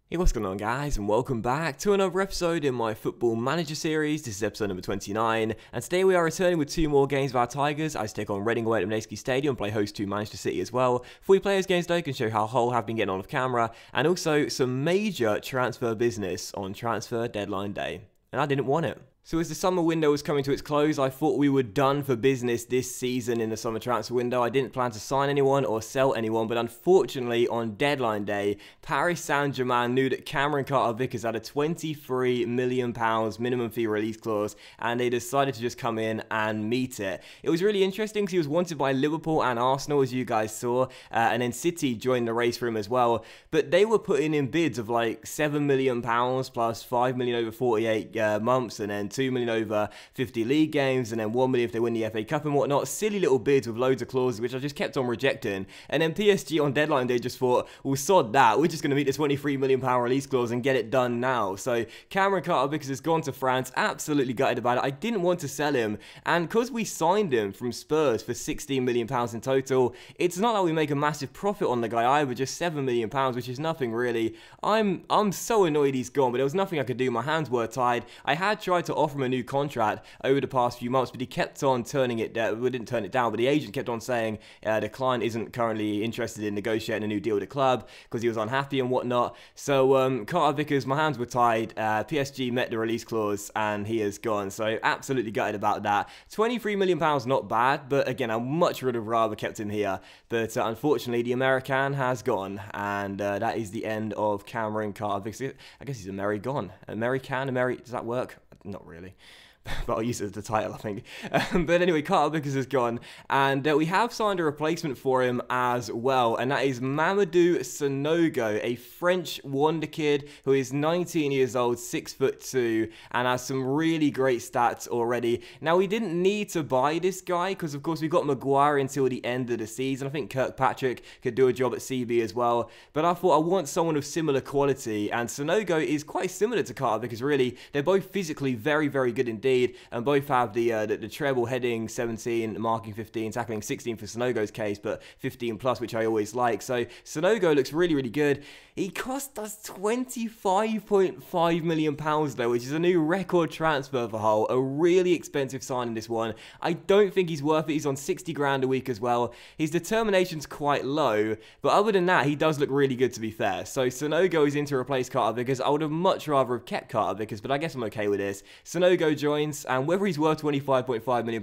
Hey, what's going on, guys, and welcome back to another episode in my Football Manager series. This is episode number 29, and today we are returning with two more games of our Tigers. I take on Reading away at Ameri-Gone Stadium, play host to Manchester City as well. 40 players games though can show how Hull have been getting on off camera, and also some major transfer business on transfer deadline day. And I didn't want it. So as the summer window was coming to its close, I thought we were done for business this season in the summer transfer window. I didn't plan to sign anyone or sell anyone, but unfortunately on deadline day, Paris Saint-Germain knew that Cameron Carter-Vickers had a £23 million minimum fee release clause, and they decided to just come in and meet it. It was really interesting because he was wanted by Liverpool and Arsenal, as you guys saw, and then City joined the race for him as well, but they were putting in bids of like £7 million plus £5 million over 48 months, and then 2 million over 50 league games, and then 1 million if they win the FA Cup and whatnot. Silly little bids with loads of clauses, which I just kept on rejecting. And then PSG on deadline day just thought, well, sod that. We're just going to meet the £23 million release clause and get it done now. So Cameron Carter-Vickers has gone to France. Absolutely gutted about it. I didn't want to sell him, and because we signed him from Spurs for £16 million in total, it's not like we make a massive profit on the guy either, just £7 million, which is nothing really. I'm so annoyed he's gone, but there was nothing I could do. My hands were tied. I had tried to offer him a new contract over the past few months, but he kept on turning it down. We didn't turn it down, but the agent kept on saying the client isn't currently interested in negotiating a new deal with the club because he was unhappy and whatnot. So Carter-Vickers, my hands were tied. PSG met the release clause and he is gone. So absolutely gutted about that. £23 million, not bad, but again, I much would have rather kept him here. But unfortunately, the Ameri-Gone has gone, and that is the end of Cameron Carter-Vickers. I guess he's Ameri-Gone. Ameri-Gone, does that work? Not really. But I'll use it as the title, I think. But anyway, Carter-Vickers is gone, and we have signed a replacement for him as well, and that is Mamadou Sanogo, a French wonder kid who is 19 years old, 6'2", and has some really great stats already. Now, we didn't need to buy this guy because, of course, we got Maguire until the end of the season. I think Kirkpatrick could do a job at CB as well, but I thought I want someone of similar quality, and Sanogo is quite similar to Carter-Vickers, really. They're both physically very, very good indeed, and both have the treble, heading 17, marking 15, tackling 16 for Sanogo's case, but 15 plus, which I always like. So Sanogo looks really, really good. He cost us £25.5 million though, which is a new record transfer for Hull. A really expensive signing, this one. I don't think he's worth it. He's on 60 grand a week as well. His determination's quite low, but other than that, he does look really good, to be fair. So Sanogo is in to replace Carter-Vickers. I would have much rather have kept Carter-Vickers, but I guess I'm okay with this. Sanogo joins, and whether he's worth £25.5 million,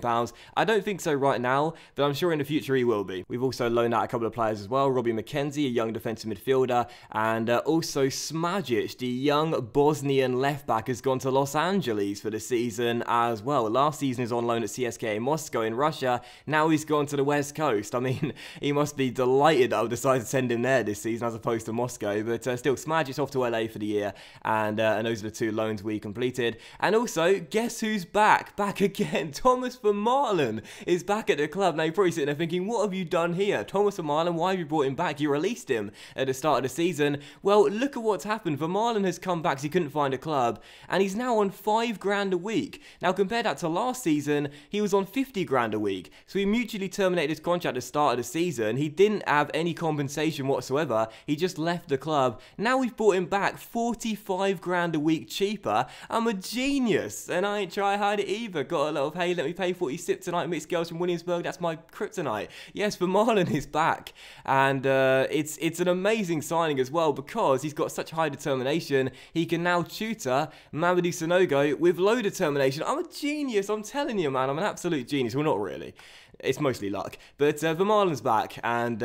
I don't think so right now, but I'm sure in the future he will be. We've also loaned out a couple of players as well. Robbie McKenzie, a young defensive midfielder, and also Smajic, the young Bosnian left-back, has gone to Los Angeles for the season as well. Last season he was on loan at CSKA Moscow in Russia. Now he's gone to the West Coast. I mean, he must be delighted that I've decided to send him there this season as opposed to Moscow, but still, Smagic's off to LA for the year, and those are the two loans we completed. And also, guess who's back again? Thomas Vermaelen is back at the club. Now, you're probably sitting there thinking, what have you done here? Thomas Vermaelen, why have you brought him back? You released him at the start of the season. Well, look at what's happened. Vermaelen has come back because he couldn't find a club, and he's now on 5 grand a week. Now, compare that to last season, he was on 50 grand a week. So he mutually terminated his contract at the start of the season. He didn't have any compensation whatsoever. He just left the club. Now we've brought him back 45 grand a week cheaper. I'm a genius, and I ain't try hard it either. Got a lot of, hey, let me pay for what you sip tonight, mixed girls from Williamsburg, that's my kryptonite. Yes, Vermaelen is back, and it's an amazing signing as well, because he's got such high determination. He can now tutor Mamadou Sanogo with low determination. I'm a genius, I'm telling you, man. I'm an absolute genius. Well, not really. It's mostly luck, but Vermaelen's back, and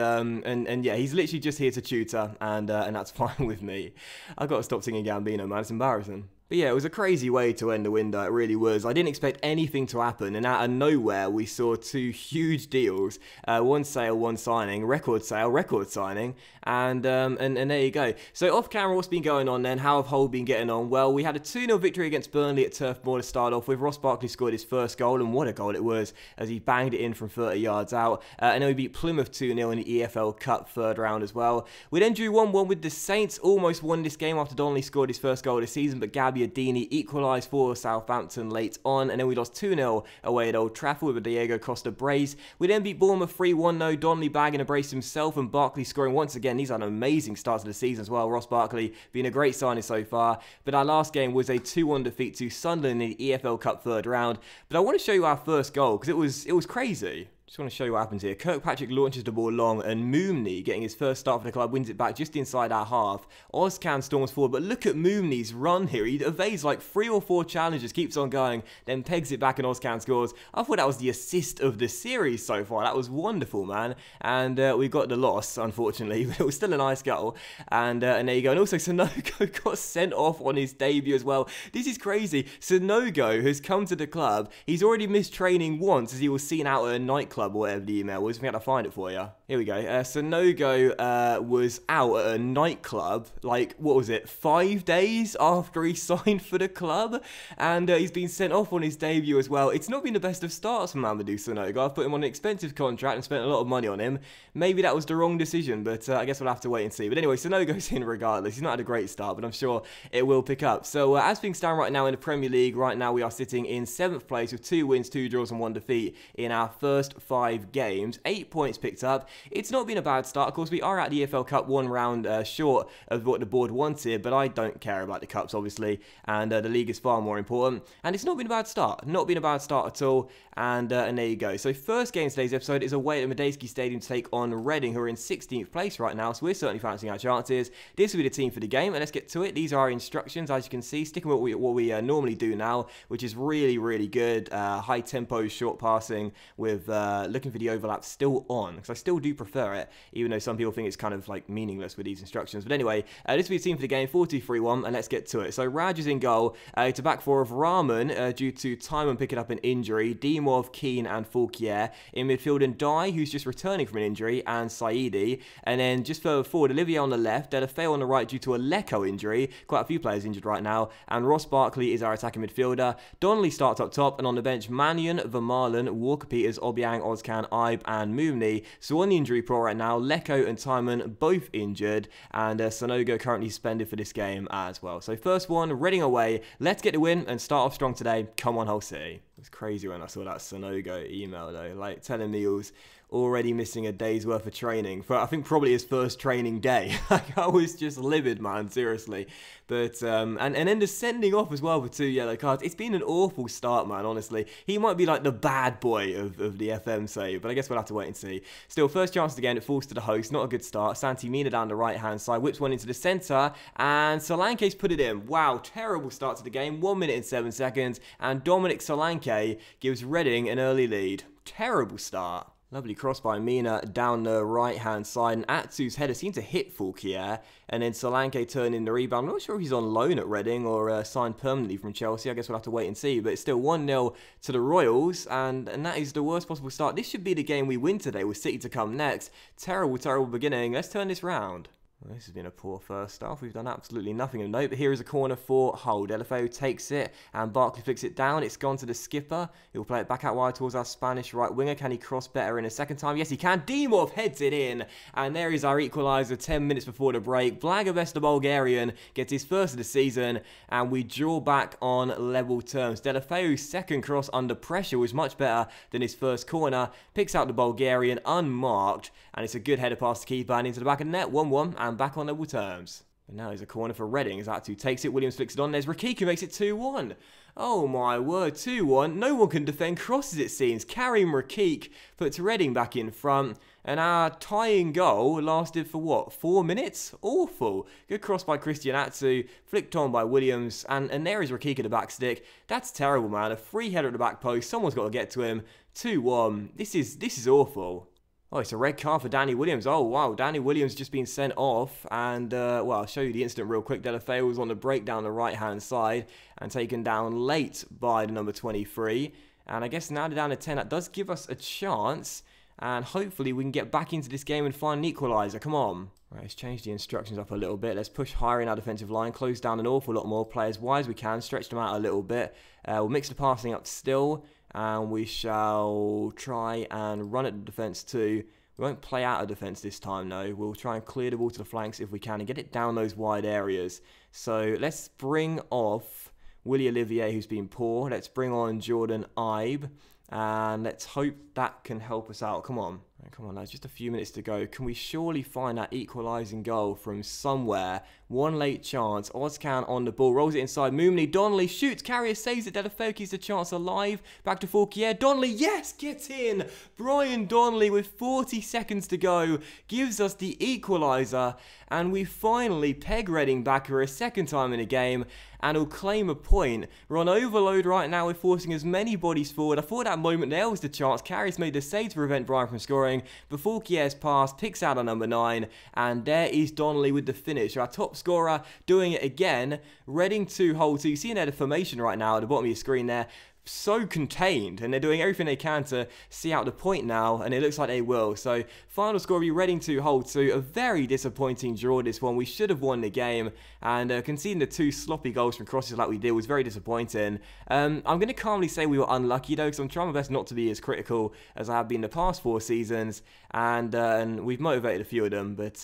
yeah, he's literally just here to tutor, and that's fine with me. I've got to stop singing Gambino, man. It's embarrassing. But yeah, it was a crazy way to end the window, it really was. I didn't expect anything to happen, and out of nowhere, we saw two huge deals. One sale, one signing, record sale, record signing, and there you go. So off camera, what's been going on then? How have Hull been getting on? Well, we had a 2-0 victory against Burnley at Turf Moor to start off with. Ross Barkley scored his first goal, and what a goal it was, as he banged it in from 30 yards out. And then we beat Plymouth 2-0 in the EFL Cup third round as well. We then drew 1-1 with the Saints, almost won this game after Donnelly scored his first goal of the season, but Gabbiadini equalised for Southampton late on, and then we lost 2-0 away at Old Trafford with a Diego Costa brace. We then beat Bournemouth 3-1 though, Donnelly bagging a brace himself and Barkley scoring once again. These are an amazing start to the season as well. Ross Barkley being a great signing so far, but our last game was a 2-1 defeat to Sunderland in the EFL Cup third round. But I want to show you our first goal because it was crazy. Just want to show you what happens here. Kirkpatrick launches the ball long and Moomney, getting his first start for the club, wins it back just inside our half. Ozcan storms forward, but look at Moomney's run here. He evades like 3 or 4 challenges, keeps on going, then pegs it back and Ozcan scores. I thought that was the assist of the series so far. That was wonderful, man. And we got the loss, unfortunately, but it was still a nice goal. And there you go. And also Sonogo got sent off on his debut as well. This is crazy. Sonogo has come to the club. He's already missed training once as he was seen out at a nightclub or whatever the email was. We had to find it for you. Here we go. Sonogo was out at a nightclub, like, what was it, 5 days after he signed for the club? And he's been sent off on his debut as well. It's not been the best of starts for Mamadou Sonogo. I've put him on an expensive contract and spent a lot of money on him. Maybe that was the wrong decision, but I guess we'll have to wait and see. But anyway, Sonogo's in regardless. He's not had a great start, but I'm sure it will pick up. So as things stand right now in the Premier League, right now we are sitting in 7th place with 2 wins, 2 draws and 1 defeat in our first 5 games. 8 points picked up. It's not been a bad start. Of course, we are at the EFL Cup 1 round short of what the board wanted, but I don't care about the Cups, obviously, and the league is far more important. And it's not been a bad start. Not been a bad start at all. And there you go. So first game of today's episode is away at Medeski Stadium to take on Reading, who are in 16th place right now, so we're certainly fancying our chances. This will be the team for the game, and let's get to it. These are our instructions, as you can see, sticking with what we normally do now, which is really, really good. High tempo, short passing with looking for the overlap still on, because I still do prefer it, even though some people think it's kind of like meaningless with these instructions. But anyway, this will be the team for the game, 4-2-3-1, and let's get to it. So Raj is in goal. It's a back four of Rahman due to Timon picking up an injury, Dimov, Keane and Foulquier. In midfield, and Dye, who's just returning from an injury, and Saidi. And then just further forward, Olivier on the left, Delafeu on the right due to a Lecco injury. Quite a few players injured right now. And Ross Barkley is our attacking midfielder. Donnelly starts up top, and on the bench, Mannion, Vermaelen, Walker Peters, Obiang, Ozcan, Ibe and Moomney. So on the injury report right now, Lecco and Timon both injured, and Sonogo currently suspended for this game as well. So first one, Reading away. Let's get the win and start off strong today. Come on, Hull City. It was crazy when I saw that Sonogo email though, like telling me he was already missing a day's worth of training for I think probably his first training day. Like, I was just livid, man, seriously. But and then the sending off as well for 2 yellow cards. It's been an awful start, man, honestly. He might be like the bad boy of the FM save, but I guess we'll have to wait and see. Still, first chance again, it falls to the host. Not a good start. Santi Mina down the right-hand side, whips one into the centre, and Solanke's put it in. Wow, terrible start to the game. 1 minute and 7 seconds, and Dominic Solanke gives Reading an early lead. Terrible start. Lovely cross by Mina down the right-hand side, and Atsu's header seemed to hit Foulquier, and then Solanke turned in the rebound. I'm not sure if he's on loan at Reading or signed permanently from Chelsea. I guess we'll have to wait and see, but it's still 1-0 to the Royals, and that is the worst possible start. This should be the game we win today with City to come next. Terrible, terrible beginning. Let's turn this round. Well, this has been a poor first half. We've done absolutely nothing of note, but here is a corner for Hull. Delafeu takes it, and Barkley flicks it down. It's gone to the skipper. He'll play it back out wide towards our Spanish right winger. Can he cross better in a second time? Yes, he can. Dimov heads it in, and there is our equaliser 10 minutes before the break. Blagavest, the Bulgarian, gets his first of the season, and we draw back on level terms. Delafeu's second cross under pressure was much better than his first corner. Picks out the Bulgarian unmarked, and it's a good header past the keeper and into the back of the net. 1-1. And back on level terms. And now there's a corner for Reading as Atu takes it. Williams flicks it on. There's Rakika, makes it 2-1. Oh my word, 2-1. No one can defend crosses, it seems. Karim Rakik puts Reading back in front. And our tying goal lasted for what, 4 minutes? Awful. Good cross by Christian Atsu, flicked on by Williams, and there is Rakika the back stick. That's terrible, man. A free header at the back post. Someone's got to get to him. 2-1. This is awful. Oh, it's a red card for Danny Williams. Oh, wow. Danny Williams just been sent off. And, well, I'll show you the incident real quick. Delafeu was on the break down the right-hand side and taken down late by the number 23. And I guess now they're down to 10. That does give us a chance. And hopefully we can get back into this game and find an equaliser. Come on. Right, let's change the instructions up a little bit. Let's push higher in our defensive line. Close down an awful lot more players wide as we can. Stretch them out a little bit. We'll mix the passing up still. And we shall try and run at the defence too. We won't play out of defence this time, no. We'll try and clear the ball to the flanks if we can and get it down those wide areas. So let's bring off Willie Olivier, who's been poor. Let's bring on Jordan Ibe. And let's hope that can help us out. Come on. Come on, lads. Just a few minutes to go. Can we surely find that equalising goal from somewhere? One late chance. Ozcan on the ball. Rolls it inside. Moomley. Donnelly shoots. Carrier saves it. Delafeu keeps the chance alive. Back to Fauquier. Donnelly. Yes! Get in! Brian Donnelly with 40 seconds to go gives us the equaliser. And we finally peg Reading back for a second time in a game. And will claim a point. We're on overload right now. We're forcing as many bodies forward. I thought that moment there was the chance. Carriers made the save to prevent Brian from scoring. Before Kiers pass, picks out on number 9. And there is Donnelly with the finish. Our top scorer doing it again. Reading 2, Hull 2. You see there the formation right now at the bottom of your screen there. So contained, and they're doing everything they can to see out the point now, and it looks like they will. So final score will be Reading 2, Hull 2. A very disappointing draw this one. We should have won the game, and conceding the 2 sloppy goals from crosses like we did was very disappointing. I'm going to calmly say we were unlucky though, because I'm trying my best not to be as critical as I have been the past 4 seasons, and we've motivated a few of them, but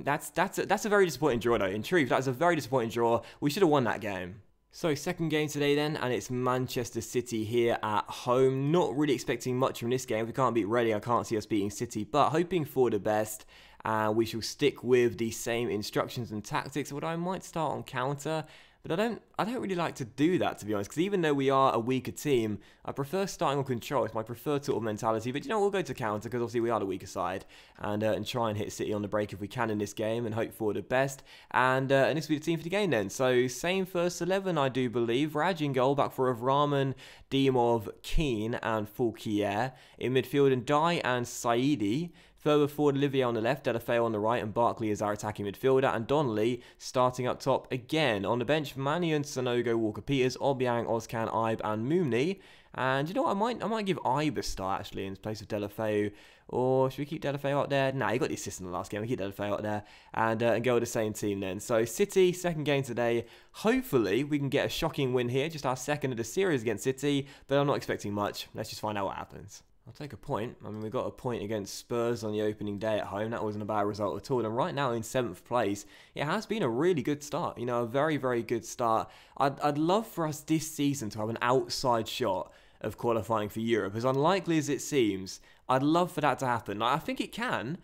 that's a very disappointing draw though. In truth, that's a very disappointing draw. We should have won that game. So second game today then, and it's Manchester City here at home. Not really expecting much from this game. If we can't beat Reading, I can't see us beating City, but hoping for the best. We shall stick with the same instructions and tactics, although I might start on counter. But I don't really like to do that, to be honest, because even though we are a weaker team, I prefer starting on control. It's my preferred sort of mentality. But you know, we'll go to counter because obviously we are the weaker side, and try and hit City on the break if we can in this game, and hope for the best. And this will be the team for the game then. So same first 11, I do believe. Raj in goal, back for Rahman, Dimov, Keane, and Fauquier in midfield, and Dai and Saidi. Further forward, Olivier on the left, Delafeu on the right, and Barkley is our attacking midfielder, and Donnelly starting up top again. On the bench, Mannion, Sonogo, Walker-Peters, Obiang, Ozcan, Ibe, and Moomney. And you know what, I might give Ibe a start actually in place of Delafeu. Or should we keep Delafeu out there? Nah, he got the assist in the last game. We keep Delafeu out there and go with the same team then. So City, second game today. Hopefully we can get a shocking win here. Just our second of the series against City, but I'm not expecting much. Let's just find out what happens. I'll take a point. I mean, we got a point against Spurs on the opening day at home. That wasn't a bad result at all. And right now in 7th place, it has been a really good start. You know, a very, very good start. I'd love for us this season to have an outside shot of qualifying for Europe. As unlikely as it seems, I'd love for that to happen. Like, I think it can.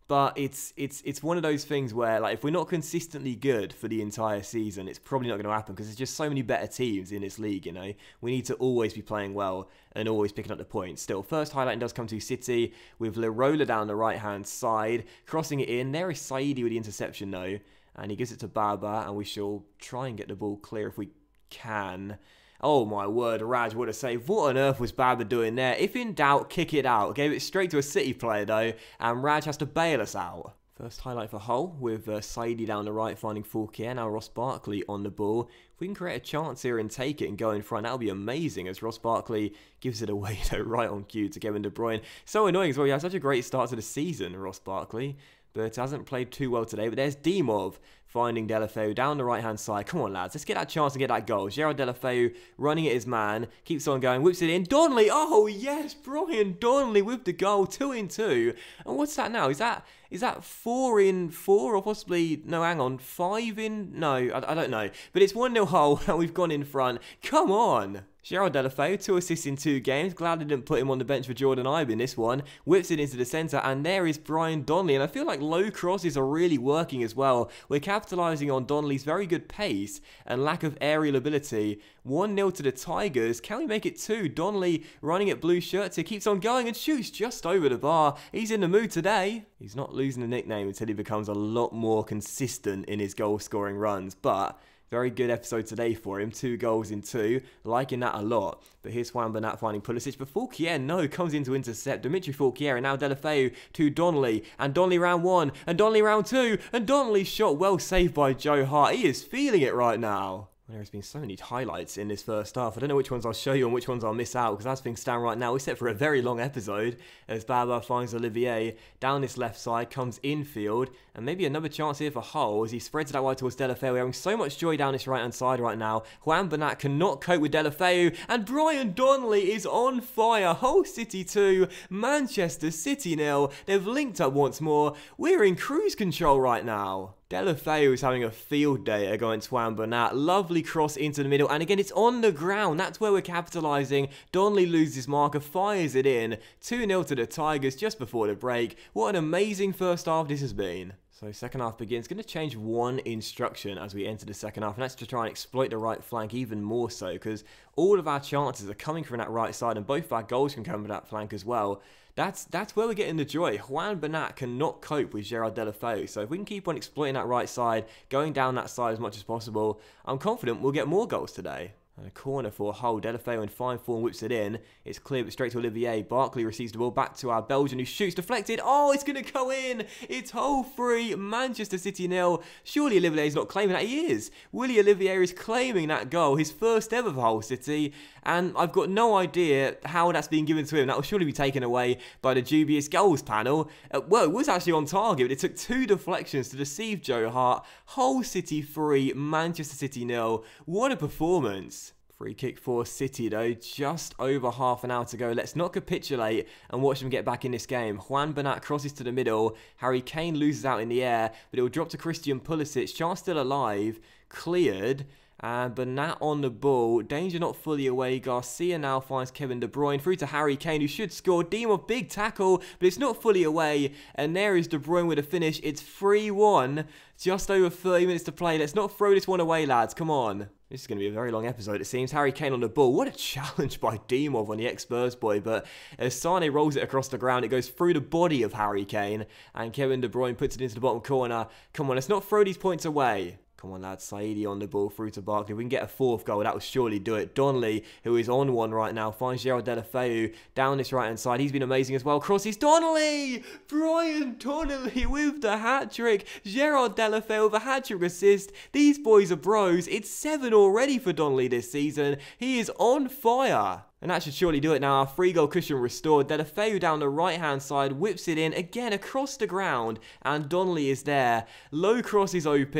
But it's one of those things where, like, if we're not consistently good for the entire season, it's probably not going to happen because there's just so many better teams in this league, you know. We need to always be playing well and always picking up the points. Still, first highlight does come to City with Lirola down the right-hand side, crossing it in. There is Saidi with the interception, though, and he gives it to Baba, and we shall try and get the ball clear if we can. Oh my word, Raj, what a save. What on earth was Baba doing there? If in doubt, kick it out. Gave it straight to a City player though, and Raj has to bail us out. First highlight for Hull with Saidi down the right finding Fauquier. Now Ross Barkley on the ball. If we can create a chance here and take it and go in front, that'll be amazing as Ross Barkley gives it away though, right on cue to Kevin De Bruyne. So annoying as well. He had such a great start to the season, Ross Barkley, but hasn't played too well today. But there's Dimov finding Delafeu down the right-hand side. Come on, lads. Let's get that chance and get that goal. Gerard Delafeu running at his man. Keeps on going. Whips it in. Donnelly. Oh, yes. Brian Donnelly with the goal. 2-2. And what's that now? Is that 4-4 or possibly... No, hang on. 5-? No, I don't know. But it's 1-0 Hull and we've gone in front. Come on. Gerard Delafeu, 2 assists in 2 games. Glad I didn't put him on the bench for Jordan Ibe in this one. Whips it into the centre, and there is Brian Donnelly. And I feel like low crosses are really working as well. We're capitalising on Donnelly's very good pace and lack of aerial ability. 1-0 to the Tigers. Can we make it 2? Donnelly running at blue shirts here, keeps on going and shoots just over the bar. He's in the mood today. He's not losing the nickname until he becomes a lot more consistent in his goal-scoring runs, but... very good episode today for him. 2 goals in 2. Liking that a lot. But here's Juan Bernat finding Pulisic. But Fauquier, no, comes in to intercept. Dimitri Fauquier and now Delafeu to Donnelly. And Donnelly round 1. And Donnelly round 2. And Donnelly's shot well saved by Joe Hart. He is feeling it right now. There's been so many highlights in this first half. I don't know which ones I'll show you and which ones I'll miss out, because as things stand right now, we're set for a very long episode as Baba finds Olivier down this left side, comes infield, and maybe another chance here for Hull as he spreads it out wide towards Deulofeu. We're having so much joy down this right-hand side right now. Juan Bernat cannot cope with Deulofeu, and Brian Donnelly is on fire. Hull City 2, Manchester City 0. They've linked up once more. We're in cruise control right now. Deulofeu is having a field day against Juan Bernat. Lovely cross into the middle, and again it's on the ground. That's where we're capitalising. Donnelly loses his marker, fires it in. 2-0 to the Tigers just before the break. What an amazing first half this has been. So second half begins. Going to change one instruction as we enter the second half, and that's to try and exploit the right flank even more so, because all of our chances are coming from that right side, and both of our goals can come from that flank as well. That's where we're getting the joy. Juan Bernat cannot cope with Gerard Deulofeu, so if we can keep on exploiting that right side, going down that side as much as possible, I'm confident we'll get more goals today. And a corner for Hull. Deulofeu in fine form whips it in. It's clear but straight to Olivier. Barkley receives the ball back to our Belgian who shoots deflected. Oh, it's going to go in. It's Hull 3, Manchester City 0. Surely Olivier is not claiming that. He is. Willy Olivier is claiming that goal. His first ever for Hull City. And I've got no idea how that's being given to him. That will surely be taken away by the dubious goals panel. Well, it was actually on target, but it took 2 deflections to deceive Joe Hart. Hull City 3, Manchester City 0. What a performance. Free kick for City though, just over half an hour to go. Let's not capitulate and watch them get back in this game. Juan Bernat crosses to the middle. Harry Kane loses out in the air, but it will drop to Christian Pulisic. Chance still alive. Cleared. And Bernat on the ball. Danger not fully away. Garcia now finds Kevin De Bruyne through to Harry Kane, who should score. Dimov, big tackle, but it's not fully away. And there is De Bruyne with a finish. It's 3-1. Just over 30 minutes to play. Let's not throw this one away, lads. Come on. This is going to be a very long episode, it seems. Harry Kane on the ball. What a challenge by Dimov on the ex-Spurs boy. But as Sane rolls it across the ground, it goes through the body of Harry Kane. And Kevin De Bruyne puts it into the bottom corner. Come on, let's not throw these points away. Come on, lads. Saidi on the ball through to Barkley. We can get a 4th goal. That will surely do it. Donnelly, who is on one right now, finds Gerard Deulofeu down this right-hand side. He's been amazing as well. Crosses. Donnelly! Brian Donnelly with the hat-trick. Gerard Deulofeu with a hat-trick assist. These boys are bros. It's 7 already for Donnelly this season. He is on fire. And that should surely do it now. Our 3-goal cushion restored. Deulofeu down the right-hand side, whips it in, again across the ground, and Donnelly is there. Low cross is OP.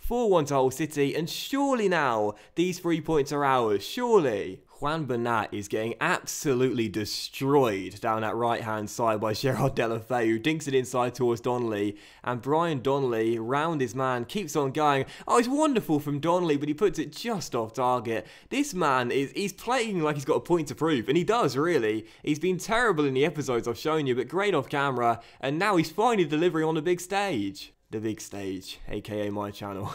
4-1 to Hull City, and surely now, these 3 points are ours, surely. Juan Bernat is getting absolutely destroyed down that right-hand side by Gerard Deulofeu, who dinks it inside towards Donnelly, and Brian Donnelly, round his man, keeps on going. Oh, it's wonderful from Donnelly, but he puts it just off target. This man, he's playing like he's got a point to prove, and he does, really. He's been terrible in the episodes I've shown you, but great off camera, and now he's finally delivering on the big stage. The big stage, aka my channel.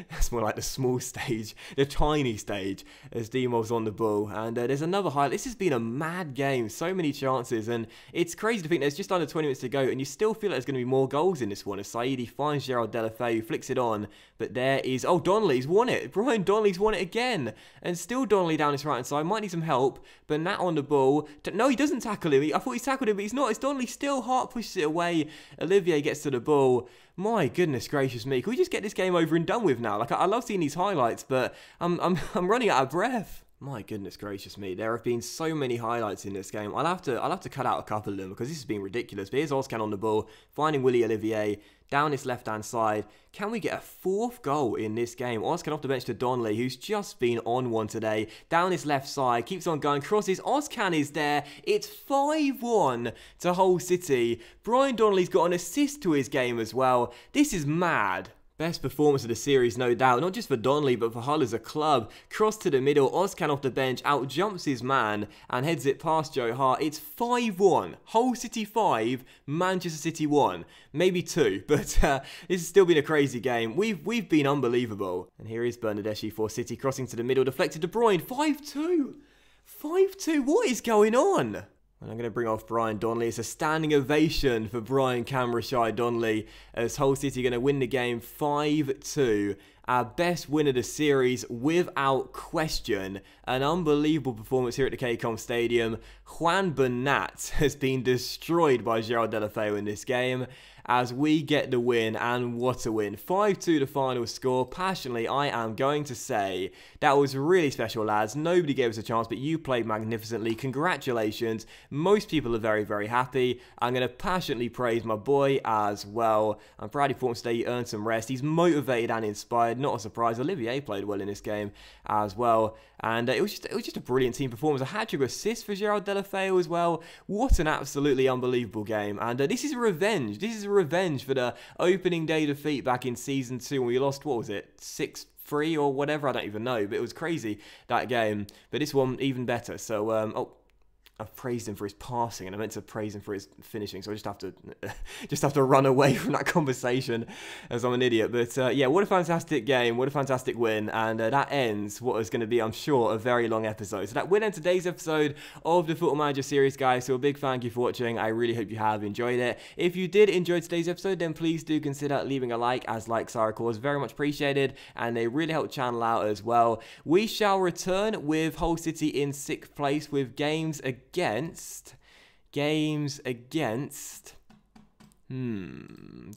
That's more like the small stage, the tiny stage, as Dimov's on the ball. And there's another highlight. This has been a mad game, so many chances, and it's crazy to think there's just under 20 minutes to go, and you still feel like there's going to be more goals in this one, as Saidi finds Gerard Deulofeu, flicks it on, but there is, oh, Donnelly's won it. Brian Donnelly's won it again, and still Donnelly down his right-hand side, might need some help, but Nat on the ball. No, he doesn't tackle him. I thought he tackled him, but he's not. It's Donnelly still. Hart pushes it away. Olivier gets to the ball. My goodness gracious me, can we just get this game over and done with now? Like, I love seeing these highlights, but I'm running out of breath. My goodness gracious me, there have been so many highlights in this game. I'll have to cut out a couple of them because this has been ridiculous. But here's Ozcan on the ball, finding Willy Olivier down his left-hand side. Can we get a 4th goal in this game? Ozcan off the bench to Donnelly, who's just been on one today. Down his left side, keeps on going, crosses. Ozcan is there. It's 5-1 to Hull City. Brian Donnelly's got an assist to his game as well. This is mad. Best performance of the series, no doubt. Not just for Donnelly, but for Hull as a club. Cross to the middle. Ozcan off the bench. Out jumps his man and heads it past Joe Hart. It's 5-1. Hull City 5, Manchester City 1. Maybe 2, but this has still been a crazy game. We've been unbelievable. And here is Bernadeschi for City. Crossing to the middle. Deflected De Bruyne. 5-2. 5-2. What is going on? And I'm going to bring off Brian Donnelly. It's a standing ovation for Brian Camrashai Donnelly as Hull City are going to win the game 5-2. Our best win of the series without question. An unbelievable performance here at the KCOM Stadium. Juan Bernat has been destroyed by Gerard Deulofeu in this game. as we get the win, and what a win. 5-2 the final score. Passionately, I am going to say that was really special, lads. Nobody gave us a chance, but you played magnificently. Congratulations. Most people are very, very happy. I'm going to passionately praise my boy as well. I'm proud he performed today. He earned some rest. He's motivated and inspired. Not a surprise. Olivier played well in this game as well. And it was just a brilliant team performance. A hat-trick assist for Gerald Delafeu as well. What an absolutely unbelievable game. And this is a revenge. This is a revenge for the opening day defeat back in Season 2 when we lost, what was it, 6-3 or whatever? I don't even know, but it was crazy, that game. But this one, even better. So, I've praised him for his passing, and I meant to praise him for his finishing, so I just have to run away from that conversation, as I'm an idiot. But yeah, what a fantastic game, what a fantastic win, and that ends what is going to be, I'm sure, a very long episode. So that will end today's episode of the Football Manager series, guys. So a big thank you for watching. I really hope you have enjoyed it. If you did enjoy today's episode, then please do consider leaving a like, as likes are, of course, very much appreciated, and they really help the channel out as well. We shall return with Hull City in 6th place with games against don't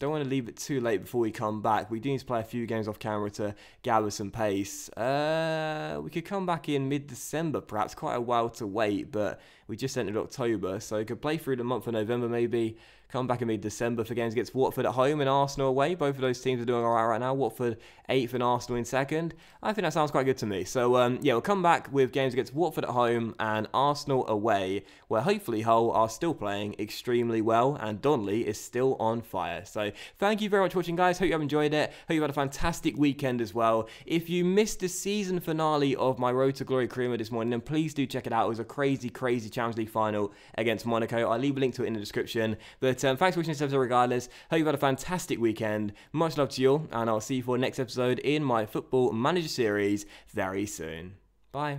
want to leave it too late before we come back. We do need to play a few games off camera to gather some pace. We could come back in mid-December, perhaps. Quite a while to wait, but we just entered October, so we could play through the month of November maybe. Come back in mid-December for games against Watford at home and Arsenal away. Both of those teams are doing alright right now. Watford 8th and Arsenal in 2nd. I think that sounds quite good to me. So, yeah, we'll come back with games against Watford at home and Arsenal away, where hopefully Hull are still playing extremely well and Donnelly is still on fire. So, thank you very much for watching, guys. Hope you have enjoyed it. Hope you've had a fantastic weekend as well. If you missed the season finale of my Road to Glory career this morning, then please do check it out. It was a crazy, crazy Champions League final against Monaco. I'll leave a link to it in the description. But thanks for watching this episode regardless. Hope you've had a fantastic weekend. Much love to you all, and I'll see you for the next episode in my Football Manager series very soon. Bye.